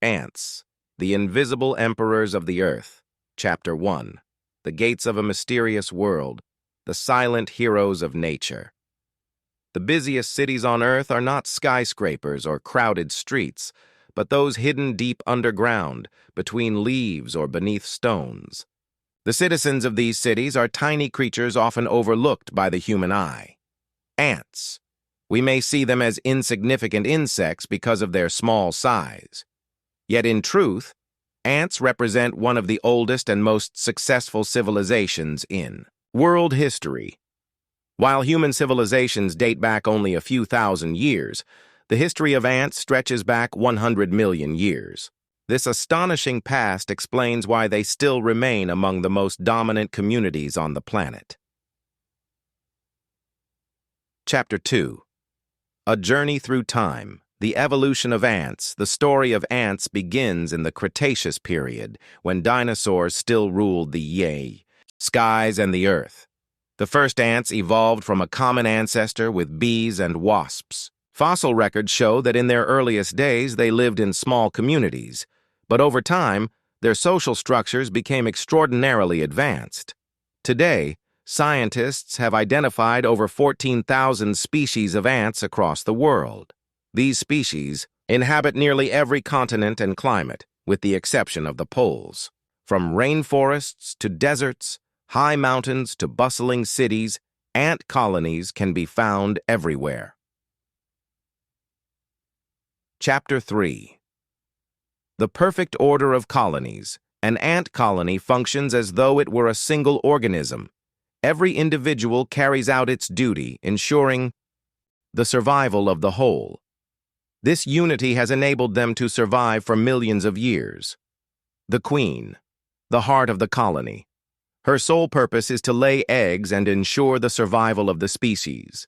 Ants, the invisible emperors of the earth. Chapter 1. The gates of a mysterious world, the silent heroes of nature. The busiest cities on earth are not skyscrapers or crowded streets, but those hidden deep underground, between leaves or beneath stones. The citizens of these cities are tiny creatures often overlooked by the human eye. Ants. We may see them as insignificant insects because of their small size. Yet in truth, ants represent one of the oldest and most successful civilizations in world history. While human civilizations date back only a few thousand years, the history of ants stretches back 100 million years. This astonishing past explains why they still remain among the most dominant communities on the planet. Chapter 2. A Journey Through Time. The evolution of ants. The story of ants begins in the Cretaceous period, when dinosaurs still ruled the skies and the earth. The first ants evolved from a common ancestor with bees and wasps. Fossil records show that in their earliest days they lived in small communities, but over time, their social structures became extraordinarily advanced. Today, scientists have identified over 14,000 species of ants across the world. These species inhabit nearly every continent and climate, with the exception of the poles. From rainforests to deserts, high mountains to bustling cities, ant colonies can be found everywhere. Chapter 3. The perfect order of colonies. An ant colony functions as though it were a single organism. Every individual carries out its duty, ensuring the survival of the whole. This unity has enabled them to survive for millions of years. The queen, the heart of the colony. Her sole purpose is to lay eggs and ensure the survival of the species.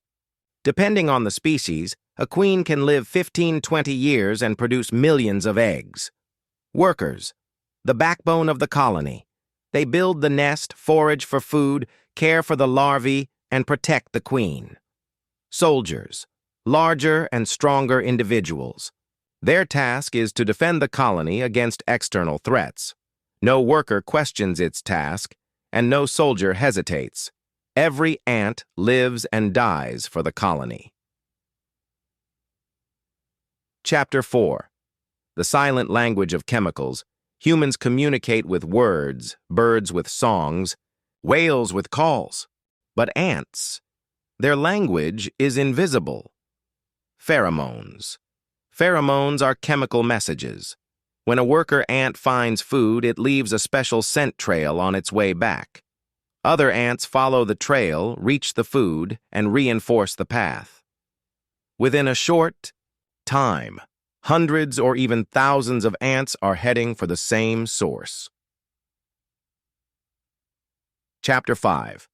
Depending on the species, a queen can live 15-20 years and produce millions of eggs. Workers, the backbone of the colony. They build the nest, forage for food, care for the larvae, and protect the queen. Soldiers, larger and stronger individuals. Their task is to defend the colony against external threats. No worker questions its task, and no soldier hesitates. Every ant lives and dies for the colony. Chapter 4. The silent language of chemicals. Humans communicate with words, birds with songs, whales with calls. But ants, their language is invisible. Pheromones. Pheromones are chemical messages. When a worker ant finds food, it leaves a special scent trail on its way back. Other ants follow the trail, reach the food, and reinforce the path. Within a short time, hundreds or even thousands of ants are heading for the same source. Chapter 5.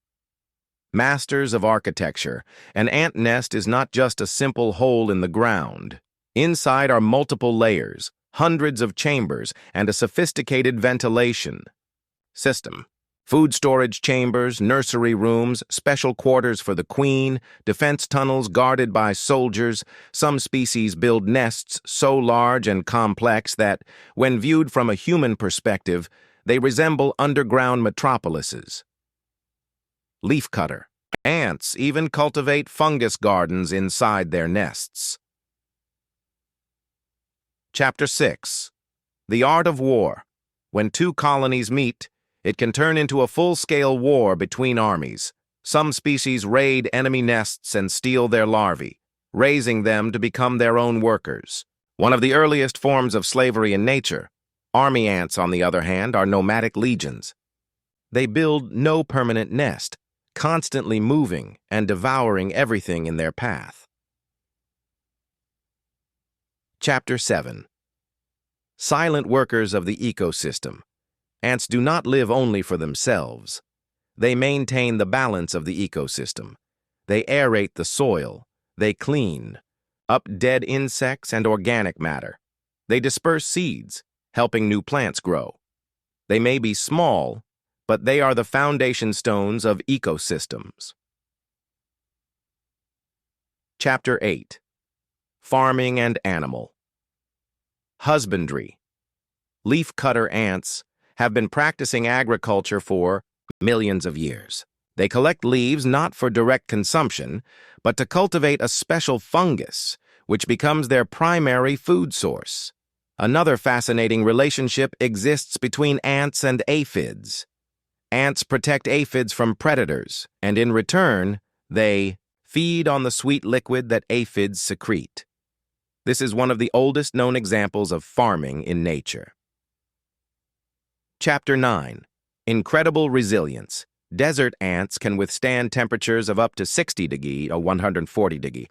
Masters of Architecture. An ant nest is not just a simple hole in the ground. Inside are multiple layers, hundreds of chambers, and a sophisticated ventilation system. Food storage chambers, nursery rooms, special quarters for the queen, defense tunnels guarded by soldiers. Some species build nests so large and complex that, when viewed from a human perspective, they resemble underground metropolises. Leafcutter. Ants even cultivate fungus gardens inside their nests. Chapter 6. The Art of War. When two colonies meet, it can turn into a full-scale war between armies. Some species raid enemy nests and steal their larvae, raising them to become their own workers. One of the earliest forms of slavery in nature. Army ants, on the other hand, are nomadic legions. They build no permanent nest, constantly moving and devouring everything in their path. Chapter 7. Silent workers of the ecosystem. Ants do not live only for themselves. They maintain the balance of the ecosystem. They aerate the soil. They clean up dead insects and organic matter. They disperse seeds, helping new plants grow. They may be small, but they are the foundation stones of ecosystems. Chapter 8. Farming and Animal. Husbandry. leafcutter ants, have been practicing agriculture for millions of years. They collect leaves not for direct consumption, but to cultivate a special fungus, which becomes their primary food source. Another fascinating relationship exists between ants and aphids. Ants protect aphids from predators, and in return, they feed on the sweet liquid that aphids secrete. This is one of the oldest known examples of farming in nature. Chapter 9. Incredible Resilience. Desert ants can withstand temperatures of up to 60 degrees or 140 degrees.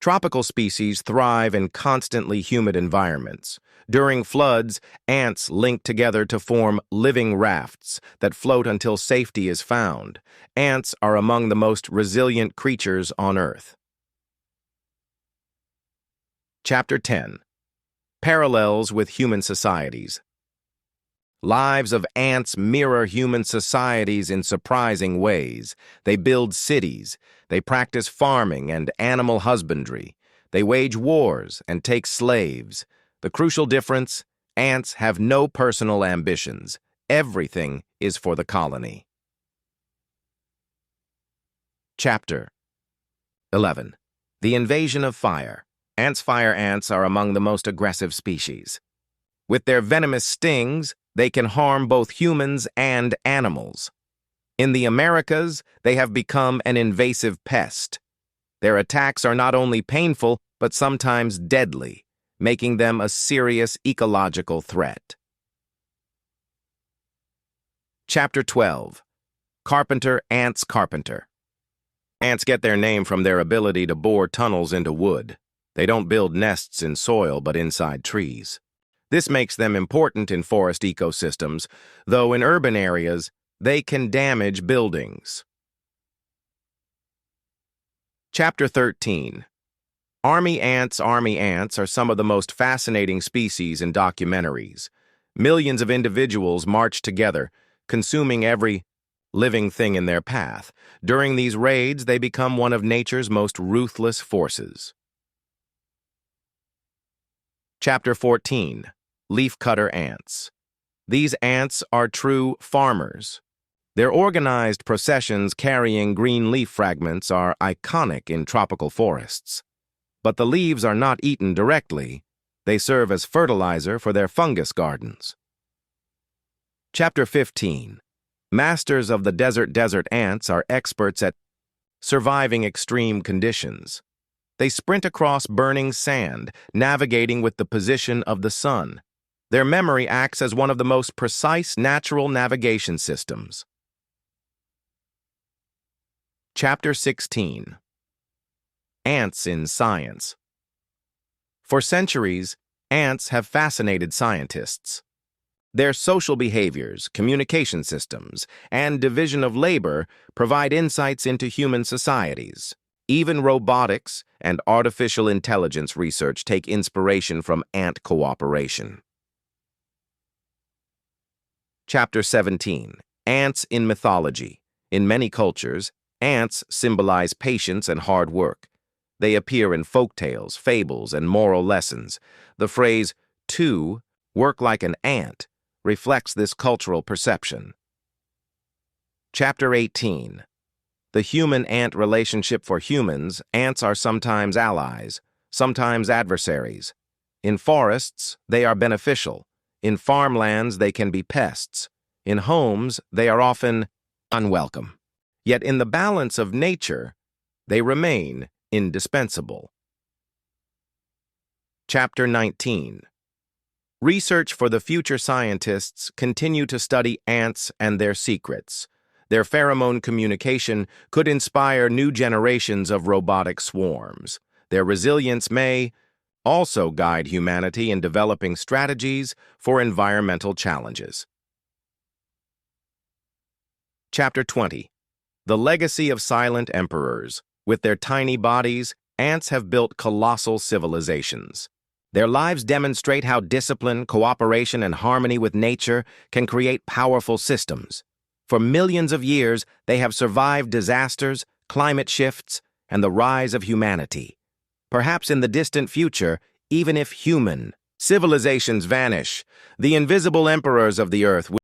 Tropical species thrive in constantly humid environments. During floods, ants link together to form living rafts that float until safety is found. Ants are among the most resilient creatures on Earth. Chapter 10. Parallels with Human Societies. Lives of ants mirror human societies in surprising ways. They build cities. They practice farming and animal husbandry. They wage wars and take slaves. The crucial difference: ants have no personal ambitions. Everything is for the colony. Chapter 11. The Invasion of Fire. Fire ants are among the most aggressive species. With their venomous stings, they can harm both humans and animals. In the Americas, they have become an invasive pest. Their attacks are not only painful, but sometimes deadly, making them a serious ecological threat. Chapter 12. Carpenter Ants Carpenter. Ants get their name from their ability to bore tunnels into wood. They don't build nests in soil, but inside trees. This makes them important in forest ecosystems, though in urban areas, they can damage buildings. Chapter 13. Army ants are some of the most fascinating species in documentaries. Millions of individuals march together, consuming every living thing in their path. During these raids, they become one of nature's most ruthless forces. Chapter 14. Leafcutter ants. These ants are true farmers. Their organized processions carrying green leaf fragments are iconic in tropical forests. But the leaves are not eaten directly. They serve as fertilizer for their fungus gardens. Chapter 15. Masters of the desert ants are experts at surviving extreme conditions. They sprint across burning sand, navigating with the position of the sun. Their memory acts as one of the most precise natural navigation systems. Chapter 16. Ants in Science. For centuries, ants have fascinated scientists. Their social behaviors, communication systems, and division of labor provide insights into human societies. Even robotics and artificial intelligence research take inspiration from ant cooperation. Chapter 17. Ants in Mythology. In many cultures, ants symbolize patience and hard work. They appear in folktales, fables, and moral lessons. The phrase, to work like an ant, reflects this cultural perception. Chapter 18. The human-ant relationship. For humans, ants are sometimes allies, sometimes adversaries. In forests, they are beneficial. In farmlands, they can be pests. In homes, they are often unwelcome. Yet in the balance of nature, they remain indispensable. Chapter 19. Research for the future. Scientists continue to study ants and their secrets. Their pheromone communication could inspire new generations of robotic swarms. Their resilience may also guide humanity in developing strategies for environmental challenges. Chapter 20. The Legacy of Silent Emperors. With their tiny bodies, ants have built colossal civilizations. Their lives demonstrate how discipline, cooperation, and harmony with nature can create powerful systems. For millions of years, they have survived disasters, climate shifts, and the rise of humanity. Perhaps in the distant future, even if human Civilizations vanish. The invisible emperors of the earth will